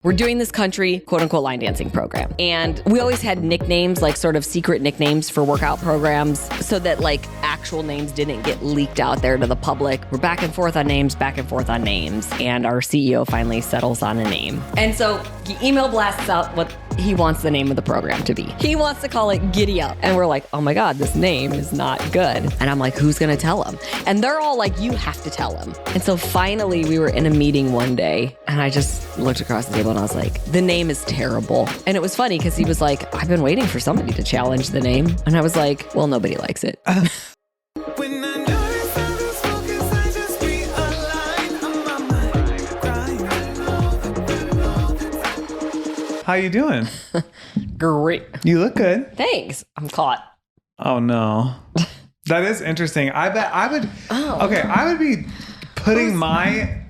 We're doing this country, quote unquote, line dancing program. And we always had nicknames, like sort of secret nicknames for workout programs so that like actual names didn't get leaked out there to the public. We're back and forth on names. And our CEO finally settles on a name. And so he email blasts out what he wants the name of the program to be. He wants to call it Giddy Up. And we're like, oh my God, this name is not good. And I'm like, who's going to tell him? And they're all like, you have to tell him. And so finally we were in a meeting one day and I just looked across the table and I was like, the name is terrible. And it was funny because he was like, I've been waiting for somebody to challenge the name. And I was like, well, nobody likes it. How you doing? Great. You look good. Thanks. I'm caught. Oh no. That is interesting. I bet I would. Oh. Okay, I would be putting my.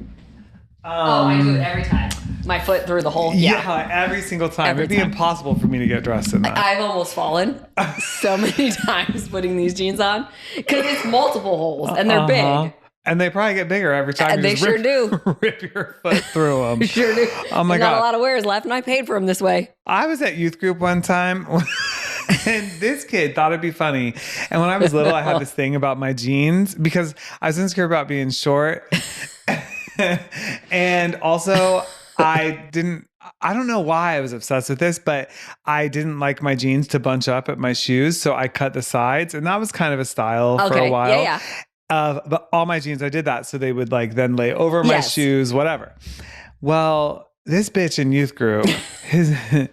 I do it every time. My foot through the hole. Yeah, every single time. It'd be impossible for me to get dressed in that. I've almost fallen so many times putting these jeans on because it's multiple holes and they're big. And they probably get bigger every time. And they sure do. Rip your foot through them. Sure do. Oh my God. Not a lot of wears left, and I paid for them this way. I was at youth group one time, and this kid thought it'd be funny. And when I was little, I had this thing about my jeans because I was insecure about being short. And also, I don't know why I was obsessed with this, but I didn't like my jeans to bunch up at my shoes. So I cut the sides, and that was kind of a style for a while. Yeah. But all my jeans, I did that. So they would like then lay over my shoes, whatever. Well, this bitch in youth group, your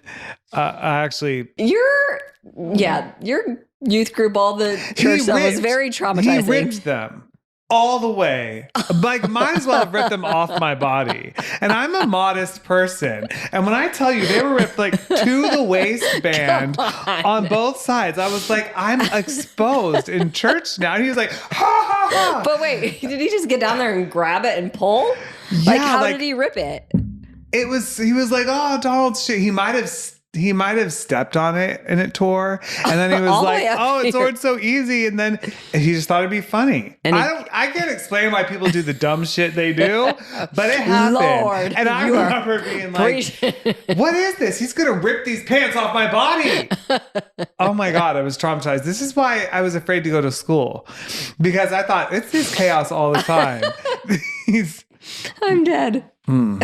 youth group, all the church stuff was very traumatizing. He ripped them all the way. Like, might as well have ripped them off my body. And I'm a modest person. And when I tell you they were ripped like to the waistband on both sides, I was like, I'm exposed in church now. And he was like, ha ha ha. But wait, did he just get down there and grab it and pull? Like, how did he rip it? He was like, oh, Donald shit. He might have stepped on it and it tore. And then he was like, oh, it tore so easy. And then he just thought it'd be funny. And I can't explain why people do the dumb shit they do, but it happened. Lord, and I remember being like, what is this? He's going to rip these pants off my body. Oh my God, I was traumatized. This is why I was afraid to go to school, because I thought it's this chaos all the time. I'm dead. So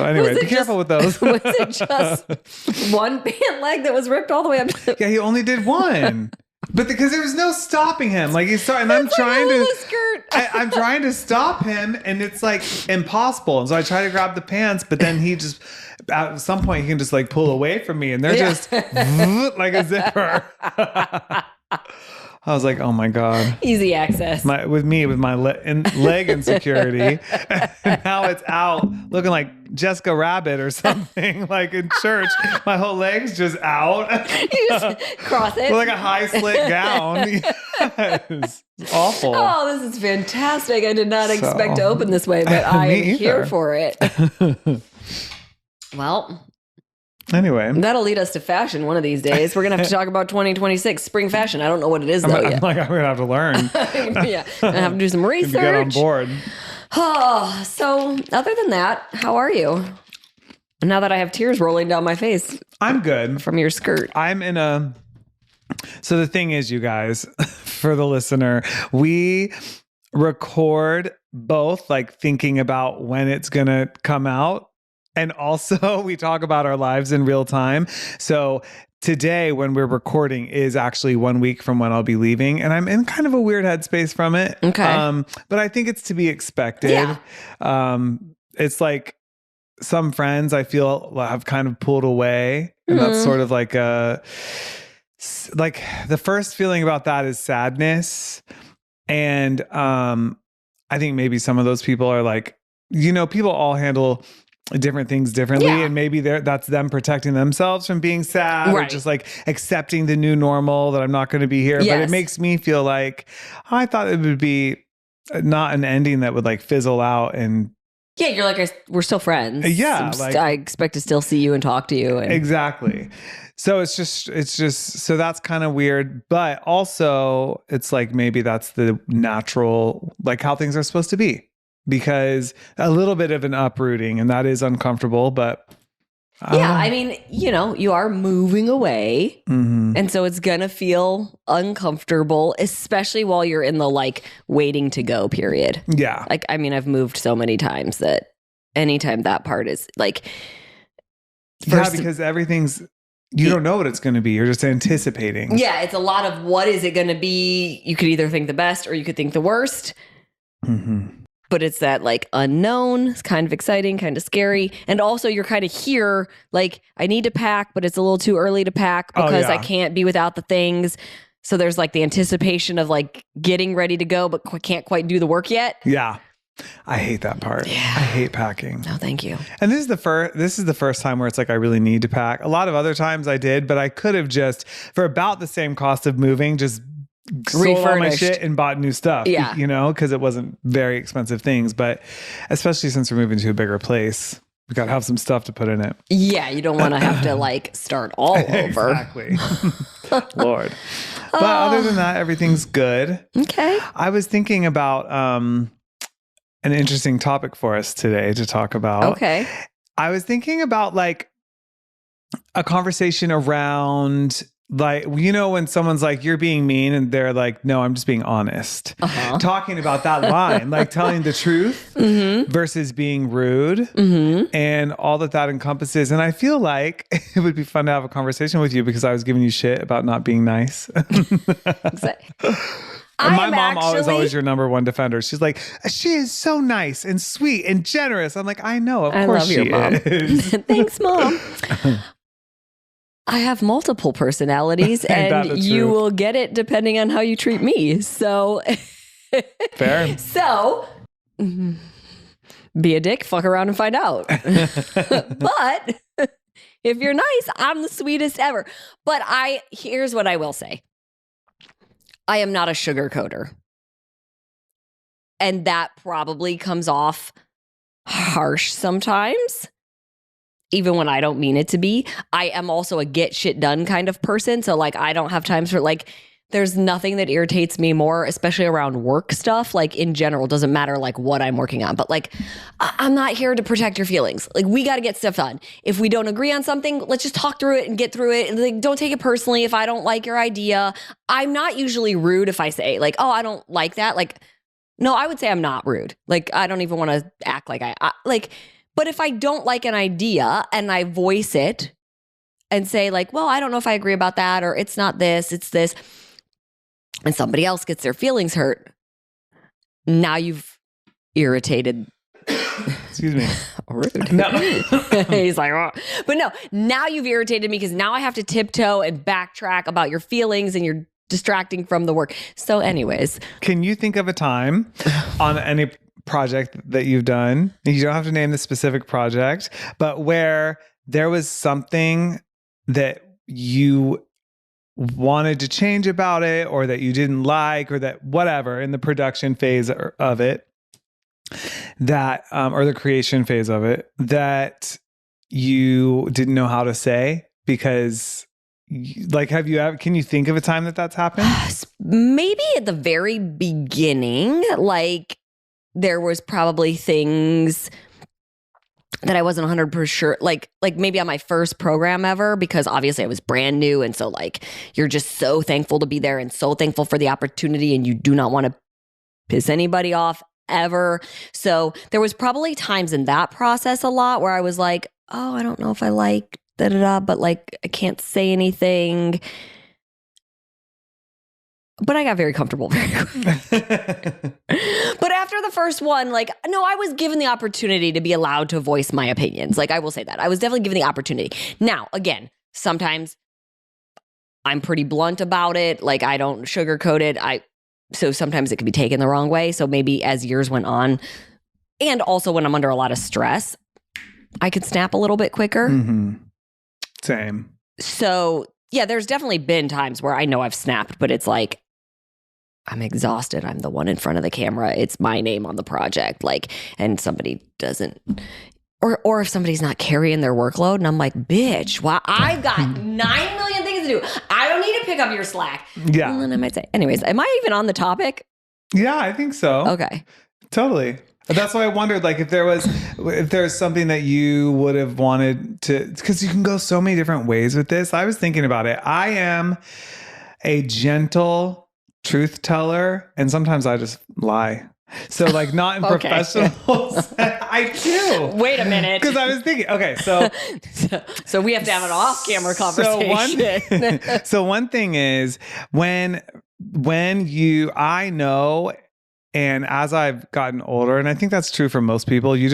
anyway, be careful with those. Was it just one pant leg that was ripped all the way up? Yeah, he only did one. But because there was no stopping him. Like he's starting, and I'm trying I'm trying to stop him, and it's like impossible. And so I try to grab the pants, but then he just at some point he can just like pull away from me, and they're just like a zipper. I was like, oh my God. Easy access. With my leg insecurity. And now it's out looking like Jessica Rabbit or something, like in church. My whole leg's just out. You just cross it. With like a high slit gown. Yes. It's awful. Oh, this is fantastic. I did not expect to open this way, but I am here for it. Well... Anyway, that'll lead us to fashion one of these days. We're going to have to talk about 2026 spring fashion. I don't know what it is, though, yet. I'm going to have to learn. Yeah, I'm going to have to do some research. Get on board. Oh, so other than that, how are you? Now that I have tears rolling down my face. I'm good. From your skirt. So the thing is, you guys, for the listener, we record both like thinking about when it's going to come out. And also we talk about our lives in real time. So today when we're recording is actually 1 week from when I'll be leaving. And I'm in kind of a weird headspace from it. Okay. But I think it's to be expected. Yeah. It's like some friends I feel have kind of pulled away. And that's sort of like the first feeling about that is sadness. And I think maybe some of those people are like, people all handle different things differently, and maybe that's them protecting themselves from being sad, or just like accepting the new normal that I'm not going to be here. But it makes me feel like I thought it would be not an ending that would like fizzle out. And you're like, we're still friends. Yeah, I expect to still see you and talk to you. Exactly. So it's just so that's kind of weird, but also it's like maybe that's the natural, like how things are supposed to be. Because a little bit of an uprooting, and that is uncomfortable, but Yeah, I mean, you are moving away. Mm-hmm. And so it's going to feel uncomfortable, especially while you're in the like waiting to go period. Yeah. Like, I mean, I've moved so many times that anytime that part is like. Yeah, because you don't know what it's going to be. You're just anticipating. Yeah, it's a lot of what is it going to be? You could either think the best or you could think the worst. Mm-hmm. But it's that like unknown. It's kind of exciting, kind of scary. And also you're kind of here like I need to pack, but it's a little too early to pack because I can't be without the things. So there's like the anticipation of like getting ready to go, but can't quite do the work yet. Yeah. I hate that part. Yeah. I hate packing. No, thank you. And this is the first time where it's like I really need to pack. A lot of other times I did, but I could have just for about the same cost of moving, just sold all my shit and bought new stuff. Yeah. Because it wasn't very expensive things. But especially since we're moving to a bigger place, we got to have some stuff to put in it. Yeah, you don't want to have to like start all over. Exactly. Lord. But other than that, everything's good. Okay. I was thinking about an interesting topic for us today to talk about. Okay. I was thinking about like a conversation around like, when someone's like, you're being mean and they're like, no, I'm just being honest. Talking about that line, like telling the truth versus being rude and all that encompasses. And I feel like it would be fun to have a conversation with you because I was giving you shit about not being nice. Exactly. And my mom always your number one defender. She's like, she is so nice and sweet and generous. I'm like, I know, of course love your mom. Is. Thanks, Mom. I have multiple personalities and you will get it depending on how you treat me. So fair. So be a dick, fuck around and find out. But if you're nice, I'm the sweetest ever. But here's what I will say. I am not a sugarcoater. And that probably comes off harsh sometimes, even when I don't mean it to be. I am also a get shit done kind of person. So like, I don't have times for like, there's nothing that irritates me more, especially around work stuff. Like in general, doesn't matter like what I'm working on, but like, I'm not here to protect your feelings. Like we got to get stuff done. If we don't agree on something, let's just talk through it and get through it. Like, don't take it personally. If I don't like your idea, I'm not usually rude if I say like, oh, I don't like that. Like, no, I would say I'm not rude. Like, I don't even want to act like I like, but if I don't like an idea and I voice it and say like, well, I don't know if I agree about that, or it's not this, it's this, and somebody else gets their feelings hurt, now you've irritated. Excuse me. Rude. No. He's like, oh. But no, now you've irritated me because now I have to tiptoe and backtrack about your feelings and you're distracting from the work. So anyways. Can you think of a time on any project that you've done, you don't have to name the specific project, but where there was something that you wanted to change about it, or that you didn't like, or that whatever in the production phase of it, that or the creation phase of it, that you didn't know how to say because like, can you think of a time that that's happened? Maybe at the very beginning, like there was probably things that I wasn't 100% sure, like maybe on my first program ever, because obviously I was brand new. And so like, you're just so thankful to be there and so thankful for the opportunity, and you do not want to piss anybody off ever. So there was probably times in that process a lot where I was like, oh, I don't know if I like but like, I can't say anything. But I got very comfortable very quick. But after the first one, like, no, I was given the opportunity to be allowed to voice my opinions. Like, I will say that. I was definitely given the opportunity. Now, again, sometimes I'm pretty blunt about it. Like, I don't sugarcoat it. So sometimes it can be taken the wrong way. So maybe as years went on, and also when I'm under a lot of stress, I could snap a little bit quicker. Mm-hmm. Same. So yeah, there's definitely been times where I know I've snapped, but it's like, I'm exhausted. I'm the one in front of the camera. It's my name on the project. Like, and somebody doesn't, or if somebody's not carrying their workload, and I'm like, bitch, wow, I've got 9 million things to do. I don't need to pick up your slack. Yeah. And then I might say, anyways, am I even on the topic? Yeah, I think so. Okay. Totally. That's why I wondered, like, if there's something that you would have wanted to, because you can go so many different ways with this. I was thinking about it. I am a gentle truth teller, and sometimes I just lie. So, like, not in professional. I do. Wait a minute. Because I was thinking, okay, so so we have to have an off-camera conversation. So one thing is when I know. And as I've gotten older, and I think that's true for most people, you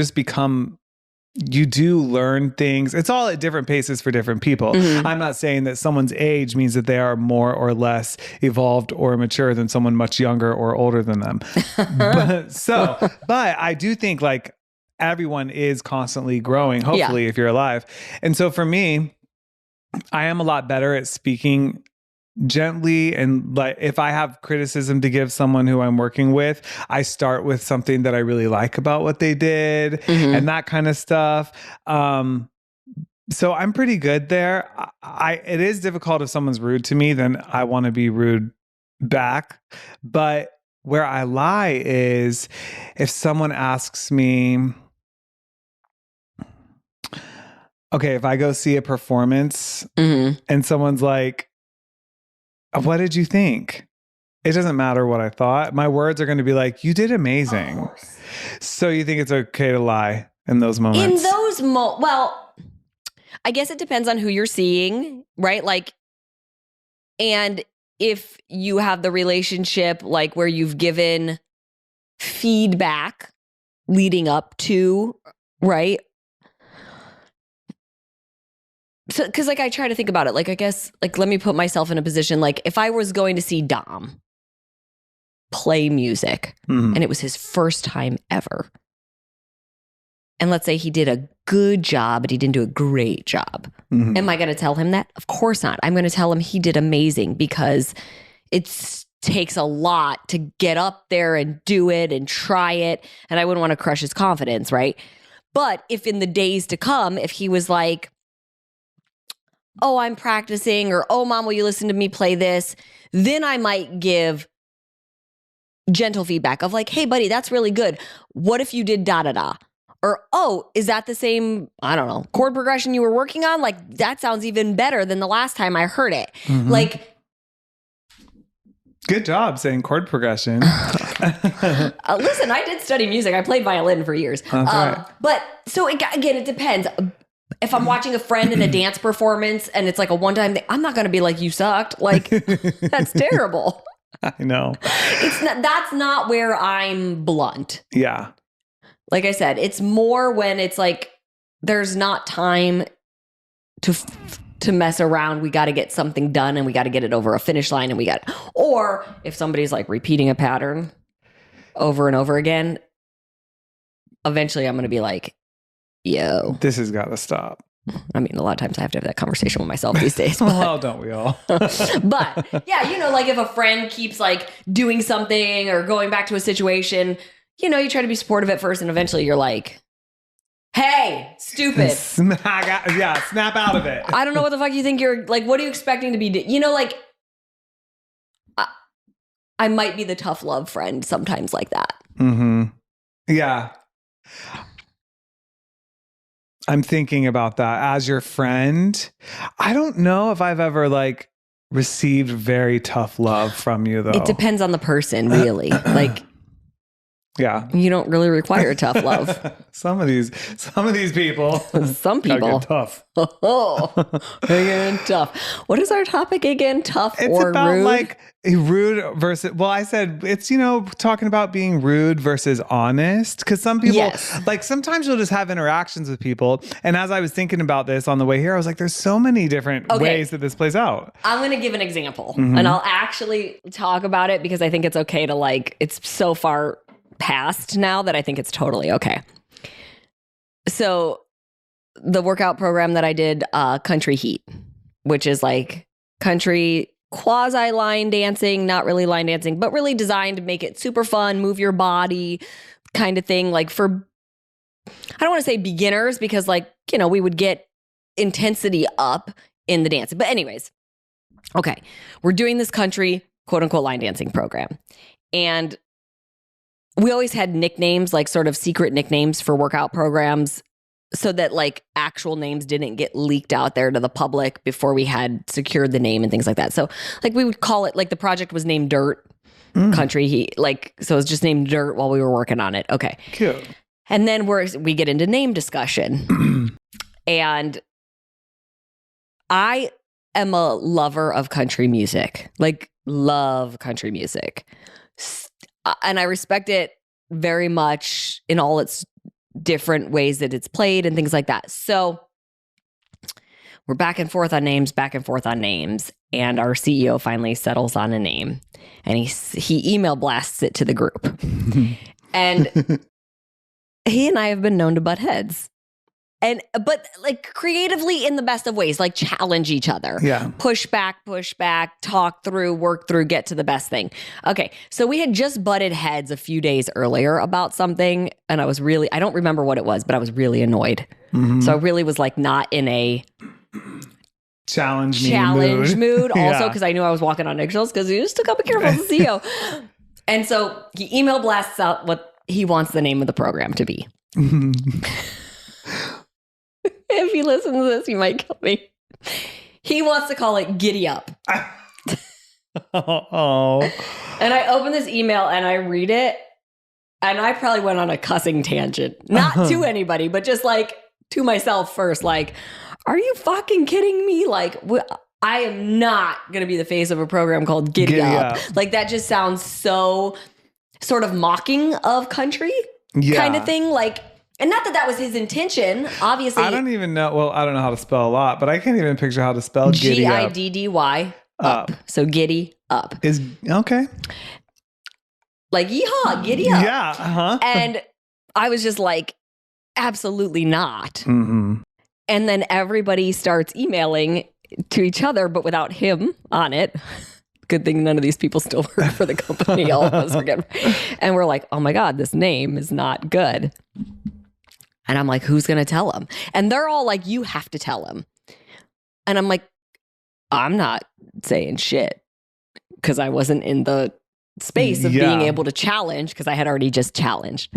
do learn things. It's all at different paces for different people. Mm-hmm. I'm not saying that someone's age means that they are more or less evolved or mature than someone much younger or older than them. But I do think like everyone is constantly growing, hopefully, if you're alive. And so for me, I am a lot better at speaking gently, and like if I have criticism to give someone who I'm working with, I start with something that I really like about what they did, and that kind of stuff. So I'm pretty good there. It is difficult if someone's rude to me, then I want to be rude back. But where I lie is if someone asks me, okay, if I go see a performance and someone's like, what did you think? It doesn't matter what I thought. My words are going to be like, you did amazing. So you think it's okay to lie in those moments? Well, I guess it depends on who you're seeing, right? Like, and if you have the relationship like where you've given feedback leading up to, right? So, because like I try to think about it, like I guess, like let me put myself in a position, like if I was going to see Dom play music and it was his first time ever, and let's say he did a good job, but he didn't do a great job, am I going to tell him that? Of course not. I'm going to tell him he did amazing because it takes a lot to get up there and do it and try it, and I wouldn't want to crush his confidence, right? But if in the days to come, if he was like, oh, I'm practicing, or, oh, mom, will you listen to me play this? Then I might give gentle feedback of like, hey, buddy, that's really good. What if you did da-da-da? Or, oh, is that the same, I don't know, chord progression you were working on? Like, that sounds even better than the last time I heard it. Like, good job saying chord progression. Listen, I did study music. I played violin for years. Right. But so again, it depends. If I'm watching a friend in a dance performance and it's like a one-time thing, I'm not going to be like, you sucked. Like, that's terrible. I know. That's not where I'm blunt. Yeah. Like I said, it's more when it's like, there's not time to mess around. We got to get something done and we got to get it over a finish line, and or if somebody's like repeating a pattern over and over again, eventually I'm going to be like, yo, this has got to stop. I mean, a lot of times I have to have that conversation with myself these days. Well, don't we all? But yeah, like if a friend keeps like doing something or going back to a situation, you try to be supportive at first, and eventually you're like, hey, stupid. Snap out of it. I don't know what the fuck you think you're like, what are you expecting to be? Like I might be the tough love friend sometimes like that. Yeah. I'm thinking about that as your friend. I don't know if I've ever like received very tough love from you though. It depends on the person, really. Like, yeah, you don't really require tough love. Some of these people. Some people. Get tough. They're getting tough. What is our topic again? Tough it's or about, rude? Like rude versus. Well, I said it's talking about being rude versus honest, because some people like sometimes you'll just have interactions with people. And as I was thinking about this on the way here, I was like, there's so many different ways that this plays out. I'm going to give an example, and I'll actually talk about it because I think it's okay to like. It's so far past now that I think it's totally okay. So the workout program that I did, Country Heat, which is like country quasi line dancing, not really line dancing, but really designed to make it super fun, move your body kind of thing. Like for, I don't want to say beginners because like, we would get intensity up in the dancing. But anyways, okay, we're doing this country quote unquote line dancing program. And we always had nicknames, like sort of secret nicknames for workout programs, so that like actual names didn't get leaked out there to the public before we had secured the name and things like that. So like we would call it, like the project was named Dirt Country. So it was just named Dirt while we were working on it. Okay. Cute. And then we get into name discussion. And I am a lover of country music, like love country music. And I respect it very much in all its different ways that it's played and things like that. So we're back and forth on names. And our CEO finally settles on a name, and he email blasts it to the group. And he and I have been known to butt heads. But like creatively in the best of ways, like challenge each other. Yeah. Push back, talk through, work through, get to the best thing. Okay. So we had just butted heads a few days earlier about something. And I don't remember what it was, but I was really annoyed. Mm-hmm. So I really was like not in a challenge mood. Also, because I knew I was walking on eggshells because he just took up a careful as the CEO. And so he email blasts out what he wants the name of the program to be. If he listens to this, he might kill me. He wants to call it Giddy Up. Oh. And I open this email and I read it, and I probably went on a cussing tangent. Not to anybody, but just like to myself first. Like, are you fucking kidding me? Like, I am not going to be the face of a program called Giddy Up. Like, that just sounds so sort of mocking of country kind of thing. Like, and not that was his intention, obviously. I don't even know. Well, I don't know how to spell a lot, but I can't even picture how to spell Giddy Up. Giddy up. So Giddy Up. Is okay. Like, yeehaw, Giddy Up. Yeah. Uh-huh. And I was just like, absolutely not. Mm-hmm. And then everybody starts emailing to each other, but without him on it. Good thing none of these people still work for the company. All of us are good. And we're like, oh my God, this name is not good. And I'm like, who's going to tell him? And they're all like, you have to tell him. And I'm like, I'm not saying shit, because I wasn't in the space of being able to challenge, because I had already just challenged.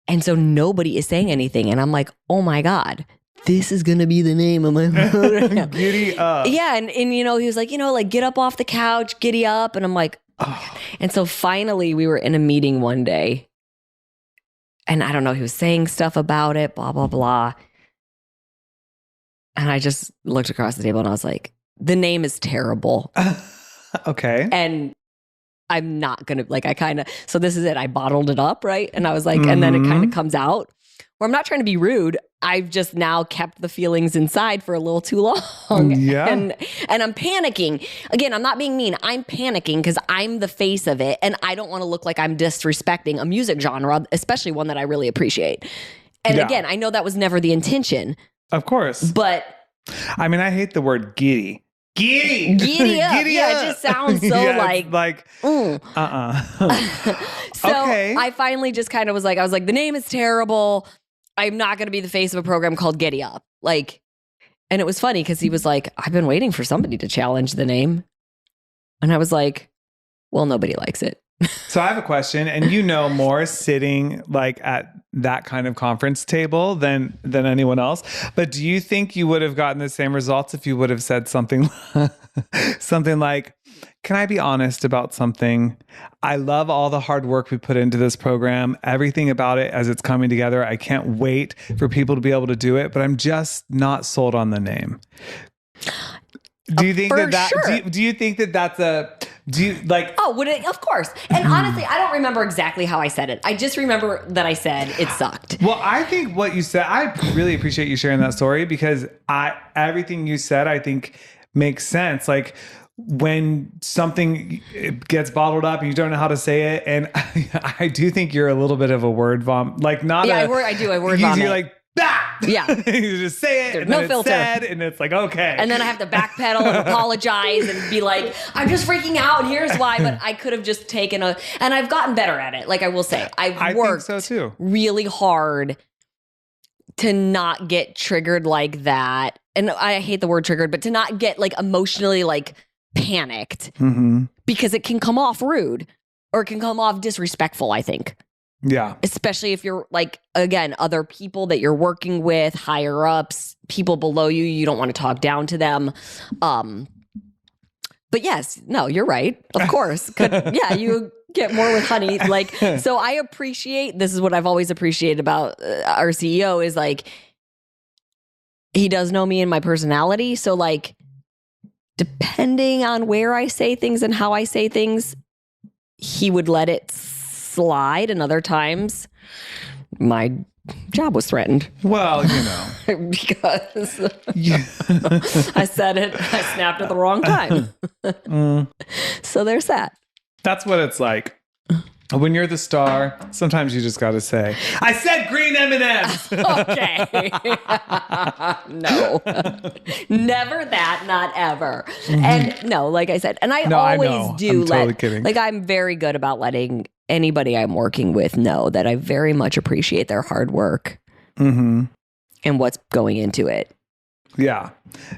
And so nobody is saying anything. And I'm like, oh my God, this is going to be the name of my program. Giddy Up. Yeah. And he was like, like get up off the couch, giddy up. And I'm like, oh. And so finally we were in a meeting one day, and I don't know, he was saying stuff about it, blah, blah, blah. And I just looked across the table and I was like, the name is terrible. Okay. And I'm not going to, so this is it. I bottled it up, right? And I was like, and then it kind of comes out. Where I'm not trying to be rude. I've just now kept the feelings inside for a little too long. Yeah. And I'm panicking. Again, I'm not being mean. I'm panicking because I'm the face of it. And I don't want to look like I'm disrespecting a music genre, especially one that I really appreciate. And again, I know that was never the intention. Of course. But I mean, I hate the word giddy. Giddy. Giddy up. Giddy yeah, up. it just sounds so So okay. I finally just kind of was like, the name is terrible. I'm not going to be the face of a program called Giddy Up. Like, and it was funny because he was like, I've been waiting for somebody to challenge the name. And I was like, well, nobody likes it. So I have a question, and more sitting like at that kind of conference table than anyone else. But do you think you would have gotten the same results if you would have said something like, can I be honest about something? I love all the hard work we put into this program, everything about it as it's coming together. I can't wait for people to be able to do it, but I'm just not sold on the name. Do you think sure. do you think that's Oh, would it? Of course. And honestly, I don't remember exactly how I said it. I just remember that I said it sucked. Well, I think what you said, I really appreciate you sharing that story, because everything you said, I think makes sense. Like, when something gets bottled up and you don't know how to say it, and I do think you're a little bit of a word vomit. Like, not I word vomit. You're like, ah! Yeah. You just say it. There's and no then filter. It's said, and it's like, okay. And then I have to backpedal and apologize and be like, I'm just freaking out, and here's why. But I could have just taken and I've gotten better at it. Like, I will say, I've worked think so too. Really hard to not get triggered like that. And I hate the word triggered, but to not get like emotionally like panicked, because it can come off rude. or it can come off disrespectful, I think. Yeah. Especially if you're like, again, other people that you're working with, higher ups, people below you, you don't want to talk down to them. But yes, no, you're right. Of course. You get more with honey. Like, so I appreciate, this is what I've always appreciated about our CEO is like, he does know me and my personality. So like, depending on where I say things and how I say things, he would let it slide. And other times my job was threatened. Well, you know. Because I said it, I snapped at the wrong time. So there's that. That's what it's like. When you're the star, sometimes you just got to say, I said green M&Ms. Okay. No. Never that, not ever. And no, like I said, and I always do I'm totally kidding. Like I'm very good about letting anybody I'm working with know that I very much appreciate their hard work and what's going into it. Yeah.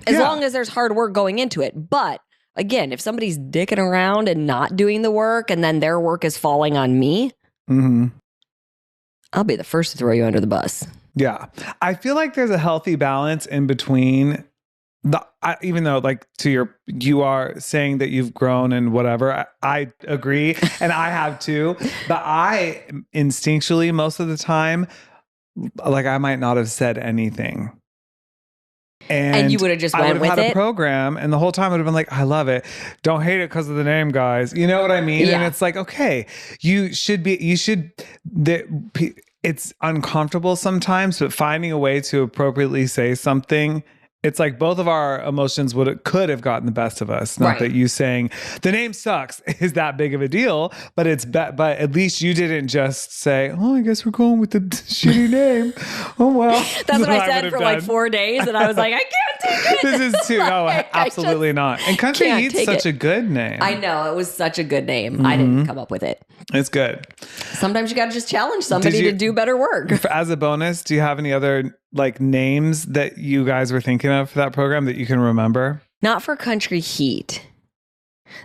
As long as there's hard work going into it. But again, if somebody's dicking around and not doing the work and then their work is falling on me, I'll be the first to throw you under the bus. Yeah. I feel like there's a healthy balance in between even though like you are saying that you've grown and whatever, I agree. And I have too, but I instinctually most of the time, like I might not have said anything. And you would have just went with it. I would have had a program and the whole time I would have been like, I love it. Don't hate it because of the name, guys. You know what I mean? Yeah. And it's like, okay, it's uncomfortable sometimes, but finding a way to appropriately say something, it's like both of our emotions could have gotten the best of us. Not that you saying the name sucks is that big of a deal, but but at least you didn't just say, oh, I guess we're going with the shitty name. Oh, well. That's what I said for like 4 days. And I was like, I can't take it. This is too, no, absolutely not. And Country Heat's such a good name. I know. It was such a good name. I didn't come up with it. It's good. Sometimes you got to just challenge somebody to do better work. As a bonus, do you have any other like names that you guys were thinking of for that program that you can remember? Not for Country Heat.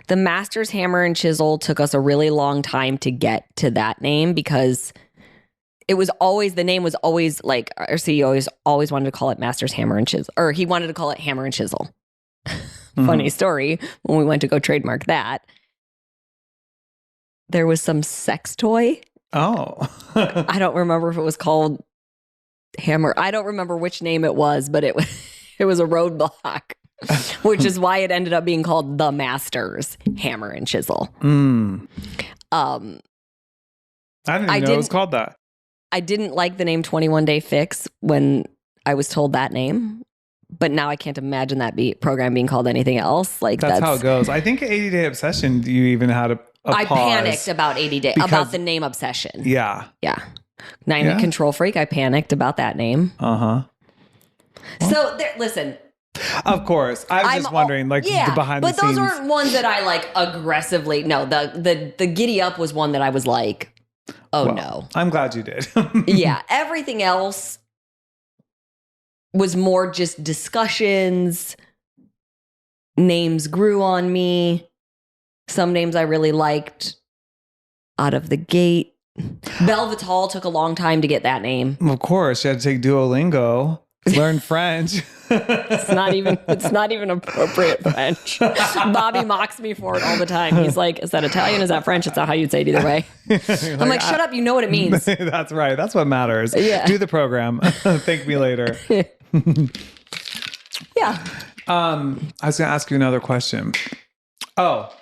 The Masters Hammer and Chisel took us a really long time to get to that name because the name was always like our CEO always wanted to call it Masters Hammer and Chisel, or he wanted to call it Hammer and Chisel. Funny story. When we went to go trademark that, there was some sex toy. Oh. I don't remember if it was called Hammer. I don't remember which name it was, but it was a roadblock, which is why it ended up being called the Masters Hammer and Chisel. I didn't even know it was called that. I didn't like the name 21 Day Fix when I was told that name, but now I can't imagine that program being called anything else. Like that's how it goes. I think 80 Day Obsession, you even had a I pause panicked about 80 Day, about the name Obsession. Yeah. Yeah. 90 Control Freak, I panicked about that name. Well, so listen. Of course. I was just wondering, like, the behind the scenes. But those weren't ones that I like aggressively. No, the Giddy Up was one that I was like, no. I'm glad you did. Yeah. Everything else was more just discussions. Names grew on me. Some names I really liked out of the gate. Belvital took a long time to get that name. Of course, you had to take Duolingo, learn French. It's not even appropriate French. Bobby mocks me for it all the time. He's like, is that Italian? Is that French? It's not how you'd say it either way. I'm like, shut up. You know what it means. That's right. That's what matters. Yeah. Do the program. Thank me later. Yeah. I was going to ask you another question. Oh,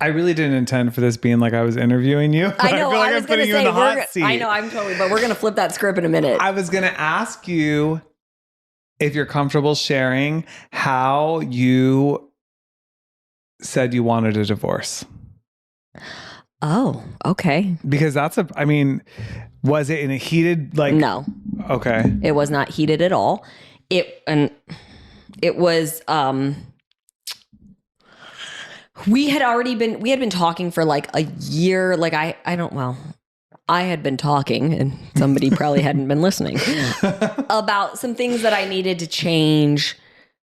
I really didn't intend for this being like I was interviewing you. I know. I feel like I'm putting you in the hot seat. I know. I'm totally, but we're going to flip that script in a minute. I was going to ask you if you're comfortable sharing how you said you wanted a divorce. Oh, okay. Because was it in a heated, like... No. Okay. It was not heated at all. It was, we had been talking for like a year. Like I had been talking and somebody probably hadn't been listening about some things that I needed to change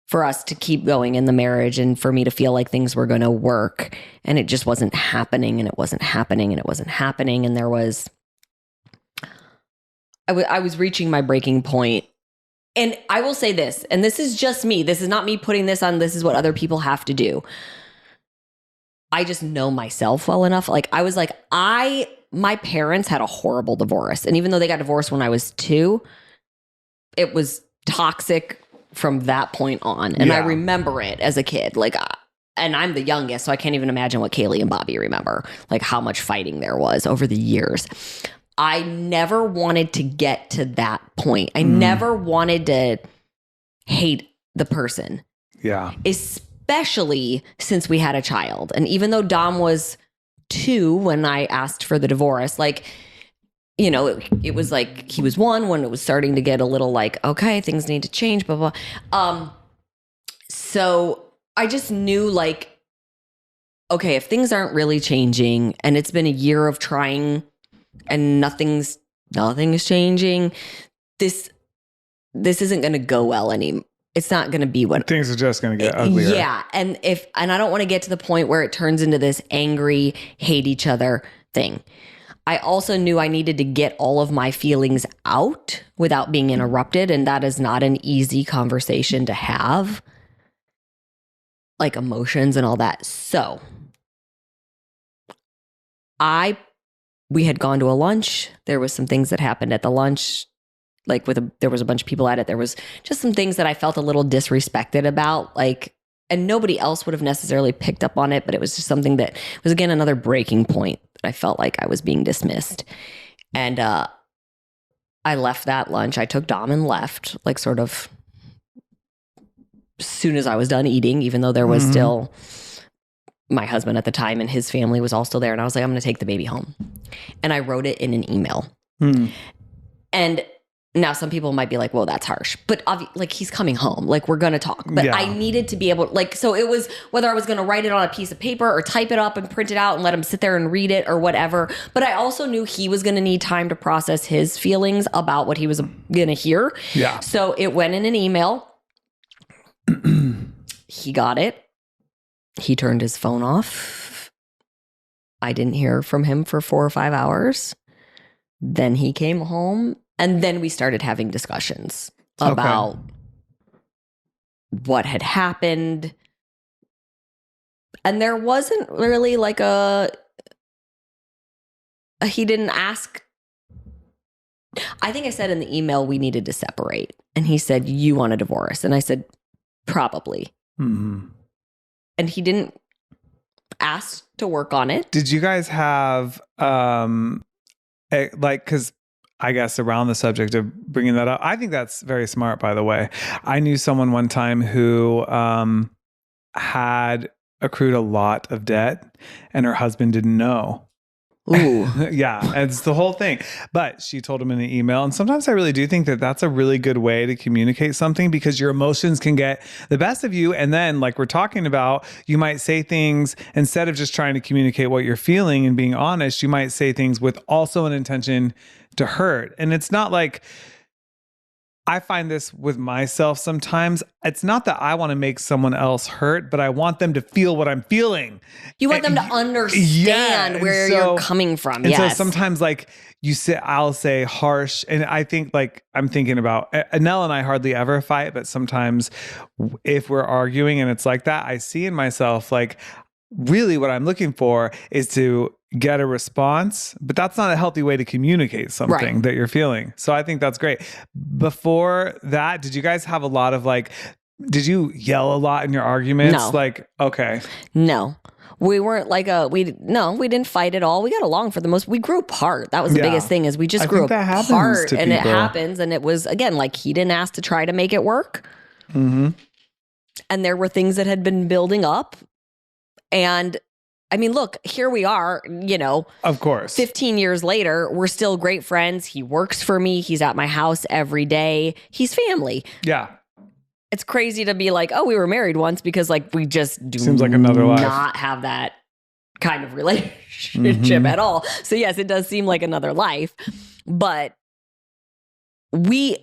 for us to keep going in the marriage and for me to feel like things were going to work. And it just wasn't happening, and it wasn't happening, and it wasn't happening. And there was, I was reaching my breaking point. And I will say this, and this is just me. This is not me putting this on. This is what other people have to do. I just know myself well enough. Like I was like, my parents had a horrible divorce. And even though they got divorced when I was 2, it was toxic from that point on. And I remember it as a kid. Like, and I'm the youngest, so I can't even imagine what Kaylee and Bobby remember, like how much fighting there was over the years. I never wanted to get to that point. I never wanted to hate the person. Yeah. Especially since we had a child. And even though Dom was 2 when I asked for the divorce, like, you know, it was like he was 1 when it was starting to get a little like, okay, things need to change, blah, blah. So I just knew like, okay, if things aren't really changing and it's been a year of trying and nothing is changing, this isn't going to go well anymore. It's not going to be what things are just going to get uglier. Yeah. And I don't want to get to the point where it turns into this angry, hate each other thing. I also knew I needed to get all of my feelings out without being interrupted. And that is not an easy conversation to have, like emotions and all that. So we had gone to a lunch. There was some things that happened at the lunch, like there was a bunch of people at it. There was just some things that I felt a little disrespected about, like, and nobody else would have necessarily picked up on it, but it was just something that was, again, another breaking point. I felt like I was being dismissed. And I left that lunch. I took Dom and left, like sort of as soon as I was done eating, even though there was still my husband at the time and his family was all still there. And I was like, I'm going to take the baby home. And I wrote it in an email. And now some people might be like, well, that's harsh. But like he's coming home. Like we're going to talk. But I needed to be able, like, so it was whether I was going to write it on a piece of paper or type it up and print it out and let him sit there and read it or whatever. But I also knew he was going to need time to process his feelings about what he was going to hear. Yeah. So it went in an email. He got it. He turned his phone off. I didn't hear from him for 4 or 5 hours. Then he came home. And then we started having discussions about what had happened. And there wasn't really like he didn't ask. I think I said in the email we needed to separate. And he said, you want a divorce? And I said, probably. And he didn't ask to work on it. Did you guys have, because I guess around the subject of bringing that up, I think that's very smart, by the way. I knew someone one time who had accrued a lot of debt and her husband didn't know. Ooh. Yeah, it's the whole thing. But she told him in an email. And sometimes I really do think that that's a really good way to communicate something, because your emotions can get the best of you. And then, like we're talking about, you might say things instead of just trying to communicate what you're feeling and being honest. You might say things with also an intention to hurt. And it's not like, I find this with myself sometimes. It's not that I want to make someone else hurt, but I want them to feel what I'm feeling. You want them to understand where you're coming from. And so sometimes like I'll say harsh. And I think like, I'm thinking about, Nell and I hardly ever fight, but sometimes if we're arguing and it's like that, I see in myself, like really what I'm looking for is to get a response, but that's not a healthy way to communicate something that you're feeling. So I think that's great. Before that, did you guys have a lot of like, did you yell a lot in your arguments? No. Like, okay. No. We weren't like we didn't fight at all. We got along for the most. We grew apart. That was the biggest thing, is we just grew apart, and it happens. And it was, again, like he didn't ask to try to make it work. And there were things that had been building up. And I mean, look, here we are, you know, of course, 15 years later, we're still great friends. He works for me. He's at my house every day. He's family. Yeah. It's crazy to be like, oh, we were married once, because like we just do seems like another life. Not have that kind of relationship at all. So yes, it does seem like another life, but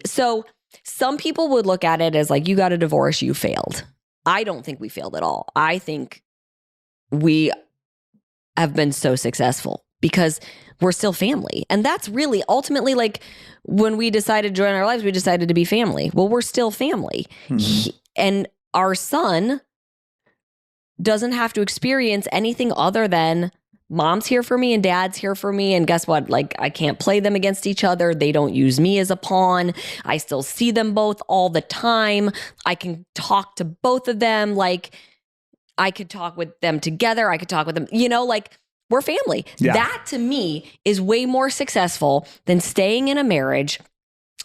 so some people would look at it as like, you got a divorce, you failed. I don't think we failed at all. I think we have been so successful because we're still family. And that's really ultimately like when we decided to join our lives, we decided to be family. Well, we're still family. And our son doesn't have to experience anything other than mom's here for me and dad's here for me. And guess what? Like, I can't play them against each other. They don't use me as a pawn. I still see them both all the time. I can talk to both of them. Like, I could talk with them together. I could talk with them, like, we're family. Yeah. That to me is way more successful than staying in a marriage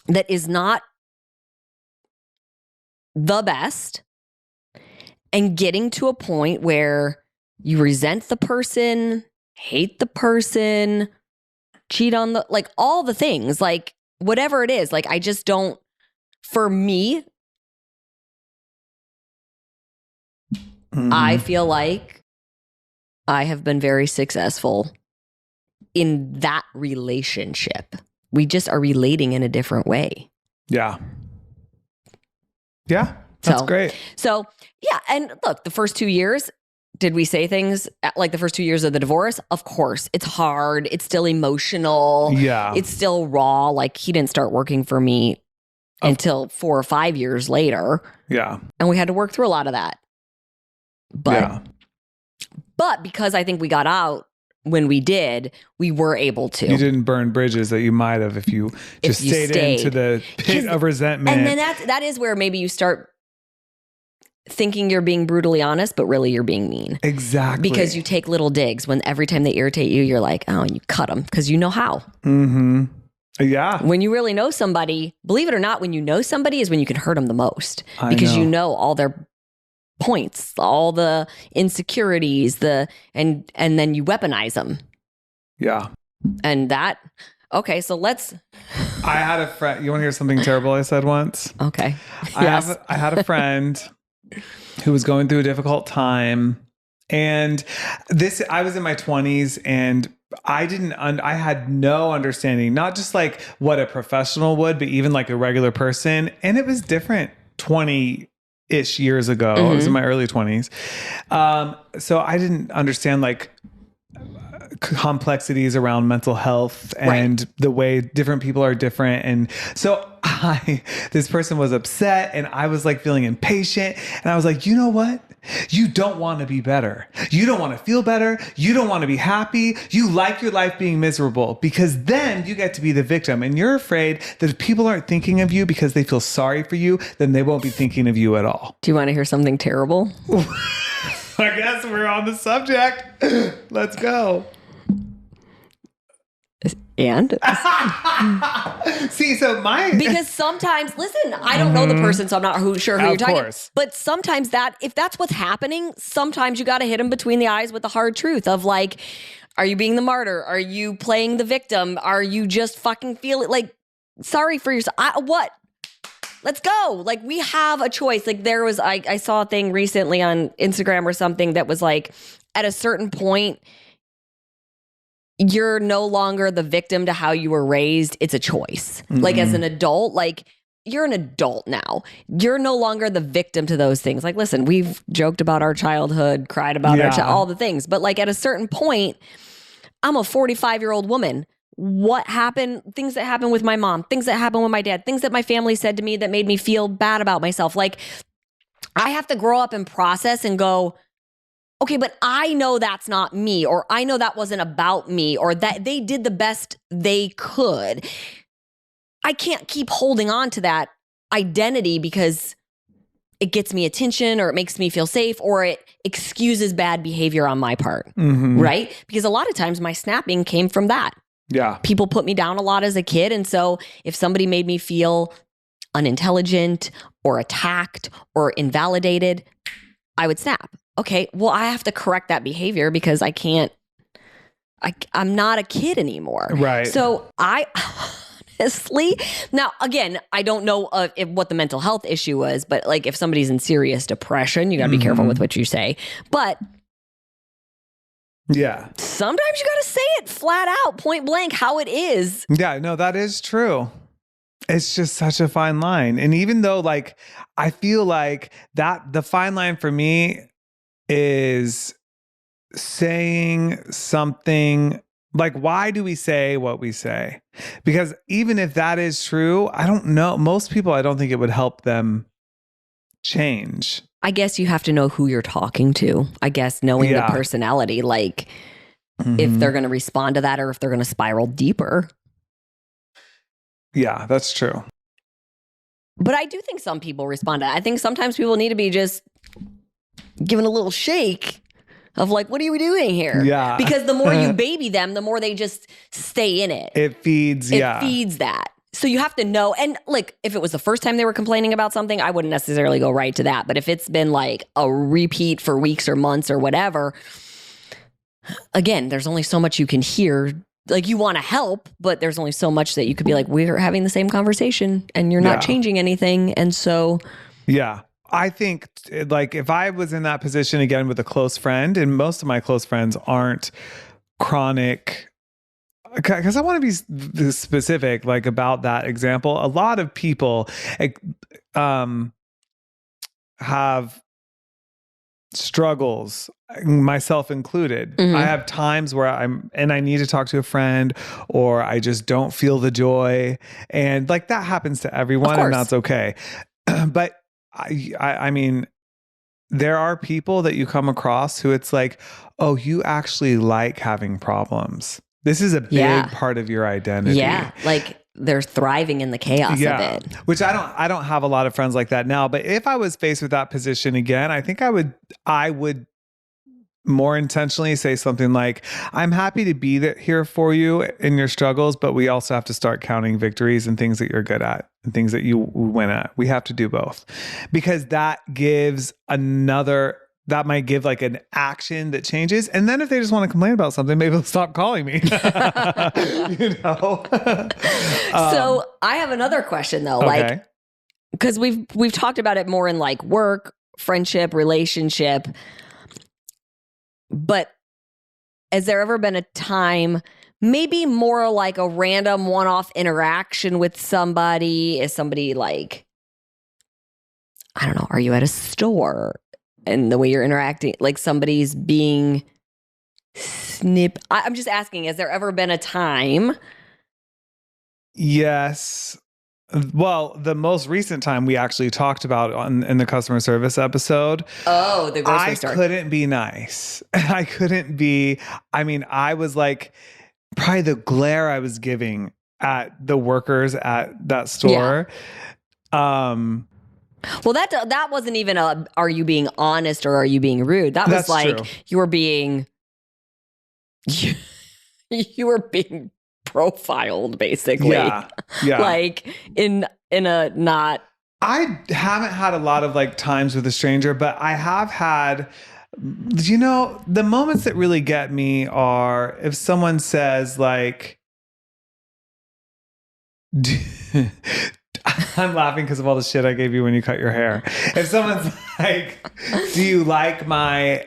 that is not the best and getting to a point where you resent the person, hate the person, cheat on like all the things, like whatever it is. Like, I just don't, for me, I feel like I have been very successful in that relationship. We just are relating in a different way. Yeah. Yeah. That's great. So, yeah. And look, the first 2 years, did we say things like the first 2 years of the divorce? Of course. It's hard. It's still emotional. Yeah. It's still raw. Like, he didn't start working for me until 4 or 5 years later. Yeah. And we had to work through a lot of that. But because I think we got out when we did, we were able to. You didn't burn bridges that you might have if you stayed into the pit of resentment. And then that is where maybe you start thinking you're being brutally honest, but really you're being mean. Exactly. Because you take little digs when every time they irritate you, you're like, oh, and you cut them because you know how. Mm-hmm. Yeah. When you really know somebody, believe it or not, when you know somebody is when you can hurt them the most. Because you know all their points, all the insecurities, and then you weaponize them. Yeah. And okay, so let's. I had a friend. You want to hear something terrible I said once? Okay. I had a friend who was going through a difficult time, and I was in my 20s, and I had no understanding, not just like what a professional would, but even like a regular person. And it was different 20-ish years ago. I was in my early 20s. So I didn't understand like complexities around mental health and the way different people are different. And so this person was upset, and I was like feeling impatient, and I was like, you know what? You don't want to be better. You don't want to feel better. You don't want to be happy. You like your life being miserable, because then you get to be the victim, and you're afraid that if people aren't thinking of you because they feel sorry for you, then they won't be thinking of you at all. Do you want to hear something terrible? I guess we're on the subject. Let's go. And see, so because sometimes, listen, I don't know the person, so I'm not sure who you're talking about. But sometimes if that's what's happening, sometimes you got to hit them between the eyes with the hard truth of like, are you being the martyr? Are you playing the victim? Are you just fucking feeling like sorry for yourself? What? Let's go. Like, we have a choice. Like, I saw a thing recently on Instagram or something that was like, at a certain point, you're no longer the victim to how you were raised. It's a choice. Like, as an adult, like, you're an adult now. You're no longer the victim to those things. Like, listen, we've joked about our childhood, cried about all the things. But like, at a certain point, I'm a 45-year-old woman. What happened? Things that happened with my mom, things that happened with my dad, things that my family said to me that made me feel bad about myself. Like, I have to grow up and process and go, okay, but I know that's not me, or I know that wasn't about me, or that they did the best they could. I can't keep holding on to that identity because it gets me attention, or it makes me feel safe, or it excuses bad behavior on my part, right? Because a lot of times my snapping came from that. Yeah. People put me down a lot as a kid. And so if somebody made me feel unintelligent or attacked or invalidated, I would snap. Okay, well, I have to correct that behavior because I'm not a kid anymore. Right. So I honestly, now again, I don't know what the mental health issue was, but like if somebody's in serious depression, you got to be careful with what you say. But yeah, sometimes you got to say it flat out, point blank, how it is. Yeah, no, that is true. It's just such a fine line. And even though like, I feel like that the fine line for me is saying something like, why do we say what we say? Because even if that is true, I don't know. Most people, I don't think it would help them change. I guess you have to know who you're talking to. I guess knowing the personality, like if they're going to respond to that or if they're going to spiral deeper. Yeah, that's true. But I do think some people respond to that. I think sometimes people need to be just given a little shake of like, what are you doing here? Yeah. Because the more you baby them, the more they just stay in it. It feeds that. So you have to know. And like, if it was the first time they were complaining about something, I wouldn't necessarily go right to that. But if it's been like a repeat for weeks or months or whatever, again, there's only so much you can hear. Like you want to help, but there's only so much that you could be like, we're having the same conversation and you're not changing anything. And so. Yeah. I think like if I was in that position again with a close friend, and most of my close friends aren't chronic, because I want to be specific, like about that example. A lot of people have struggles, myself included. I have times where I need to talk to a friend, or I just don't feel the joy. And like that happens to everyone, and that's okay. But I mean, there are people that you come across who it's like, oh, you actually like having problems. This is a big part of your identity. Yeah. Like they're thriving in the chaos of it. Which I don't have a lot of friends like that now, but if I was faced with that position again, I think I would more intentionally say something like, I'm happy to be here for you in your struggles, but we also have to start counting victories and things that you're good at and things that you win at. We have to do both, because that might give like an action that changes. And then if they just want to complain about something, maybe they'll stop calling me. You know? So I have another question though, like, because we've talked about it more in like work, friendship, relationship. But has there ever been a time, maybe more like a random one-off interaction with somebody? Is somebody like, I don't know, are you at a store and the way you're interacting, like somebody's being I'm just asking, has there ever been a time? Yes. Well, the most recent time we actually talked about in the customer service episode. Oh, the grocery store. I couldn't be nice. I couldn't be. I mean, I was like, probably the glare I was giving at the workers at that store. Yeah. Well, that wasn't even are you being honest or are you being rude? That was like true. You were being profiled, basically. Yeah. Like in a not. I haven't had a lot of like times with a stranger, but I have had, you know, the moments that really get me are if someone says like, I'm laughing because of all the shit I gave you when you cut your hair. If someone's like, do you like my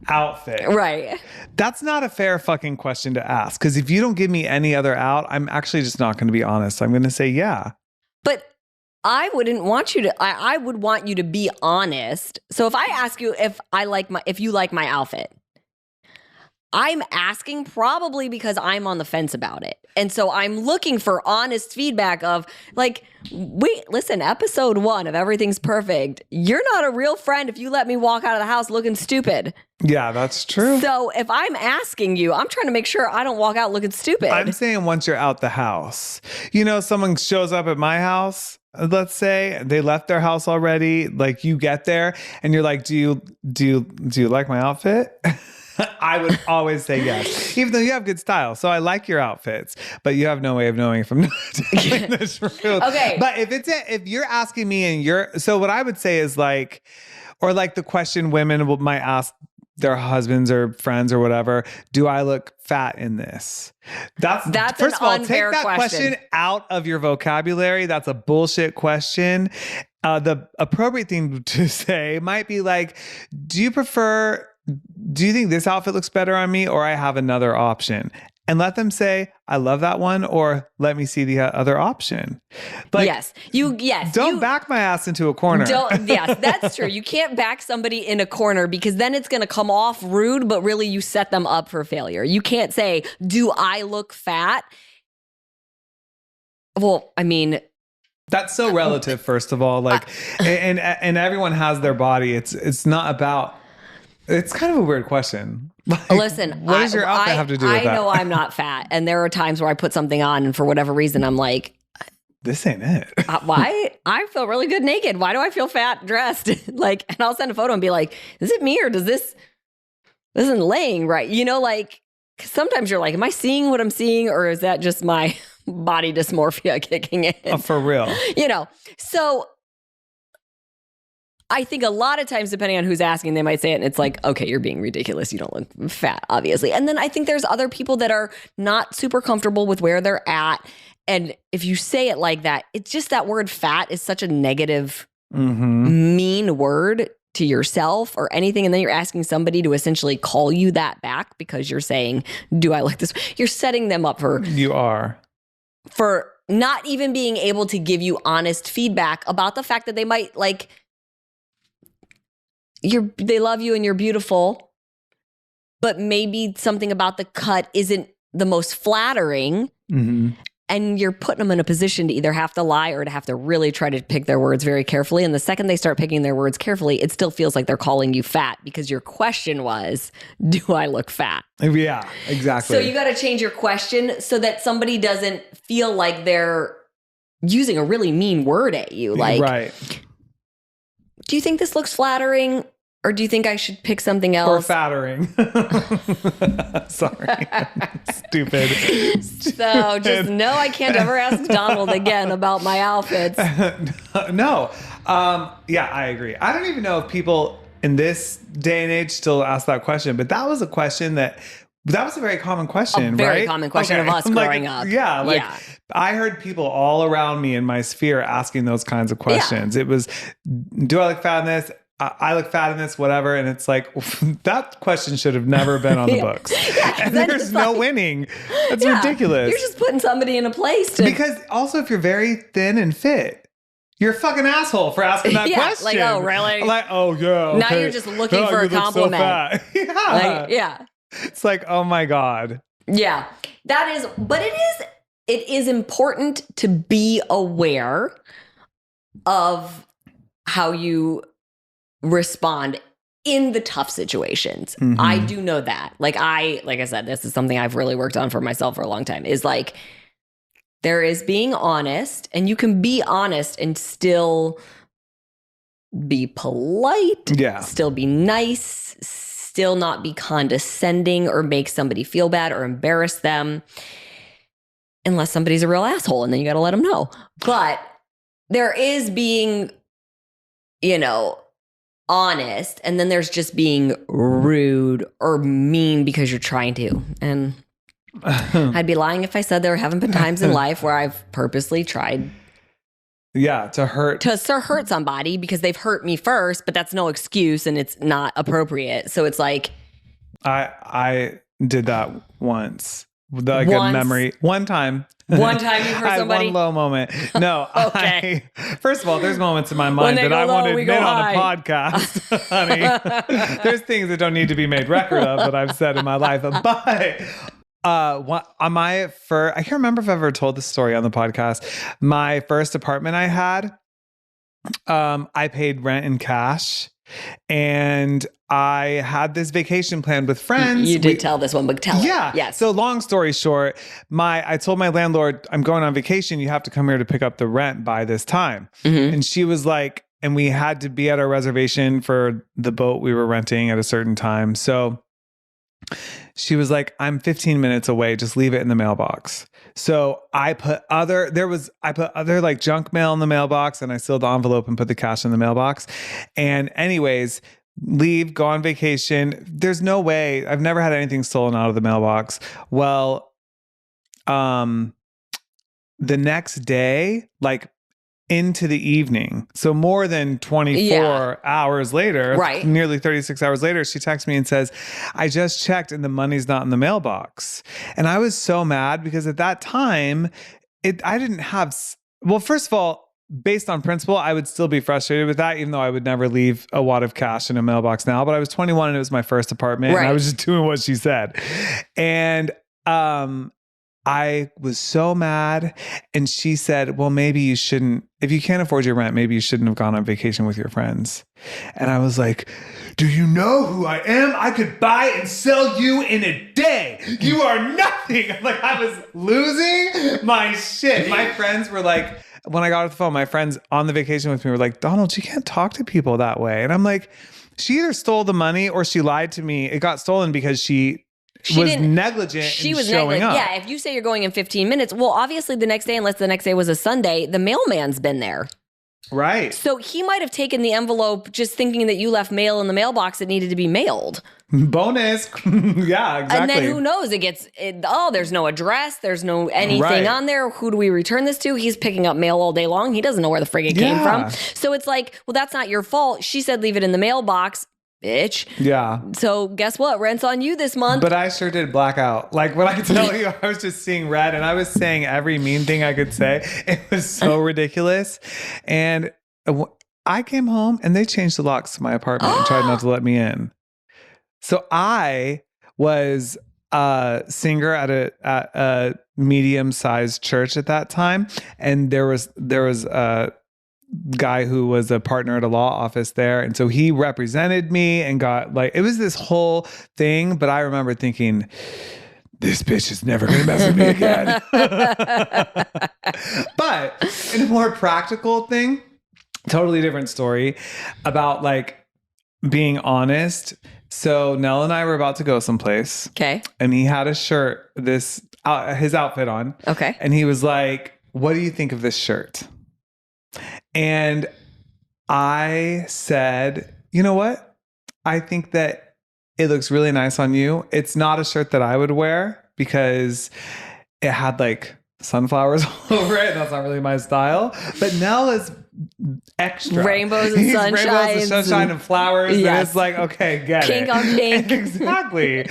outfit? Right. That's not a fair fucking question to ask, because if you don't give me any other out, I'm actually just not going to be honest. I'm going to say yeah. But I wouldn't want you to. I would want you to be honest. So if I ask you if you like my outfit, I'm asking probably because I'm on the fence about it. And so I'm looking for honest feedback of like, wait, listen, episode 1 of Everything's Perfect. You're not a real friend if you let me walk out of the house looking stupid. Yeah, that's true. So if I'm asking you, I'm trying to make sure I don't walk out looking stupid. I'm saying once you're out the house, you know, someone shows up at my house, let's say they left their house already. Like you get there and you're like, do you like my outfit? I would always say yes, even though you have good style. So I like your outfits, but you have no way of knowing if I'm not telling the truth. Okay. But if you're asking me and so what I would say is like, or like the question women might ask their husbands or friends or whatever, do I look fat in this? That's first of all, take that question out of your vocabulary. That's a bullshit question. The appropriate thing to say might be like, do you think this outfit looks better on me, or I have another option? and let them say, I love that one, or let me see the other option. Like, don't back my ass into a corner. Yes, that's true. You can't back somebody in a corner because then it's going to come off rude, but really you set them up for failure. You can't say, do I look fat? Well, I mean, that's so relative, first of all. Like, and everyone has their body. It's not about. It's kind of a weird question. Like, listen, what does your outfit have to do with that? I know I'm not fat, and there are times where I put something on, and for whatever reason, I'm like, this ain't it. Why? I feel really good naked. Why do I feel fat dressed? Like, and I'll send a photo and be like, is it me or this isn't laying right? You know, like, sometimes you're like, am I seeing what I'm seeing, or is that just my body dysmorphia kicking in? Oh, for real. You know, so I think a lot of times, depending on who's asking, they might say it and it's like, okay, you're being ridiculous. You don't look fat, obviously. And then I think there's other people that are not super comfortable with where they're at. And if you say it like that, it's just that word fat is such a negative, mean word to yourself or anything. And then you're asking somebody to essentially call you that back because you're saying, do I like this? You're setting them up for not even being able to give you honest feedback about the fact that they might like, they love you and you're beautiful, but maybe something about the cut isn't the most flattering. And you're putting them in a position to either have to lie or to have to really try to pick their words very carefully. And the second they start picking their words carefully, it still feels like they're calling you fat because your question was, do I look fat? Yeah, exactly. So you got to change your question so that somebody doesn't feel like they're using a really mean word at you. Like, right. Do you think this looks flattering? Or do you think I should pick something else? Or fattering. Sorry. Stupid. So just no, I can't ever ask Donald again about my outfits. No. Yeah, I agree. I don't even know if people in this day and age still ask that question, but that was a question that was a very common question, a very right? common question of us growing up. Yeah, I heard people all around me in my sphere asking those kinds of questions. Yeah. It was, do I look fat in this? I look fat in this, whatever. And it's like, that question should have never been on the books. And there's no winning. That's ridiculous. You're just putting somebody in a place to... Because also if you're very thin and fit, you're a fucking asshole for asking that question. Like, oh, really? Like, oh, yeah. Okay. Now you're just looking for a compliment. So yeah. Like, it's like, oh my God. Yeah. That is, but it is important to be aware of how you respond in the tough situations. I do know that. Like I said, this is something I've really worked on for myself for a long time, is like, there is being honest, and you can be honest and still be polite, still be nice, still not be condescending or make somebody feel bad or embarrass them, unless somebody's a real asshole, and then you got to let them know. But there is being, honest, and then there's just being rude or mean because you're trying to. And I'd be lying if I said there haven't been times in life where I've purposely tried to hurt somebody because they've hurt me first, but that's no excuse and it's not appropriate. So it's like, I did that once. A good memory. One time you hurt somebody? One low moment. No. Okay. First of all, there's moments in my mind that I won't admit on a podcast, honey. There's things that don't need to be made record of that I've said in my life. But I can't remember if I've ever told this story on the podcast. My first apartment I had, I paid rent in cash. And I had this vacation planned with friends. You did tell this one, but tell it. Yeah. Yes. So long story short, I told my landlord, I'm going on vacation. You have to come here to pick up the rent by this time. And she was like, and we had to be at our reservation for the boat we were renting at a certain time. So she was like, I'm 15 minutes away. Just leave it in the mailbox. So I put other like junk mail in the mailbox, and I sealed the envelope and put the cash in the mailbox. And anyways, go on vacation. There's no way. I've never had anything stolen out of the mailbox. Well, the next day, like into the evening. So more than 24 hours later, right. nearly 36 hours later, she texts me and says, I just checked and the money's not in the mailbox. And I was so mad because at that time, I didn't have, well, first of all, based on principle, I would still be frustrated with that, even though I would never leave a wad of cash in a mailbox now. But I was 21 and it was my first apartment, and I was just doing what she said. And I was so mad. And she said, well, maybe you shouldn't, if you can't afford your rent, maybe you shouldn't have gone on vacation with your friends. And I was like, do you know who I am? I could buy and sell you in a day. You are nothing. Like, I was losing my shit. My friends were like, when I got off the phone, my friends on the vacation with me were like, Donald, you can't talk to people that way. And I'm like, she either stole the money or she lied to me. It got stolen because she was negligent. She was showing up. Yeah, if you say you're going in 15 minutes, well, obviously the next day, unless the next day was a Sunday, the mailman's been there. Right. So he might have taken the envelope just thinking that you left mail in the mailbox that needed to be mailed. Bonus. Yeah, exactly. And then who knows? There's no address. There's no anything on there. Who do we return this to? He's picking up mail all day long. He doesn't know where the frig it came from. So it's like, well, that's not your fault. She said leave it in the mailbox. Bitch. Yeah. So guess what? Rent's on you this month. But I sure did black out. Like, when I tell you, I was just seeing red and I was saying every mean thing I could say. It was so ridiculous. And I came home and they changed the locks to my apartment and tried not to let me in. So I was a singer at a medium-sized church at that time. And there was a guy who was a partner at a law office there. And so he represented me and got, like, it was this whole thing. But I remember thinking, this bitch is never going to mess with me again. But in a more practical thing, totally different story about like being honest. So Nell and I were about to go someplace. Okay. And he had a shirt, his outfit on. Okay. And he was like, what do you think of this shirt? And I said, you know what? I think that it looks really nice on you. It's not a shirt that I would wear because it had like sunflowers all over it. That's not really my style. But Nell is extra. Rainbows and sunshine and flowers. Yes. And it's like, okay, get pink it. on pink. Exactly.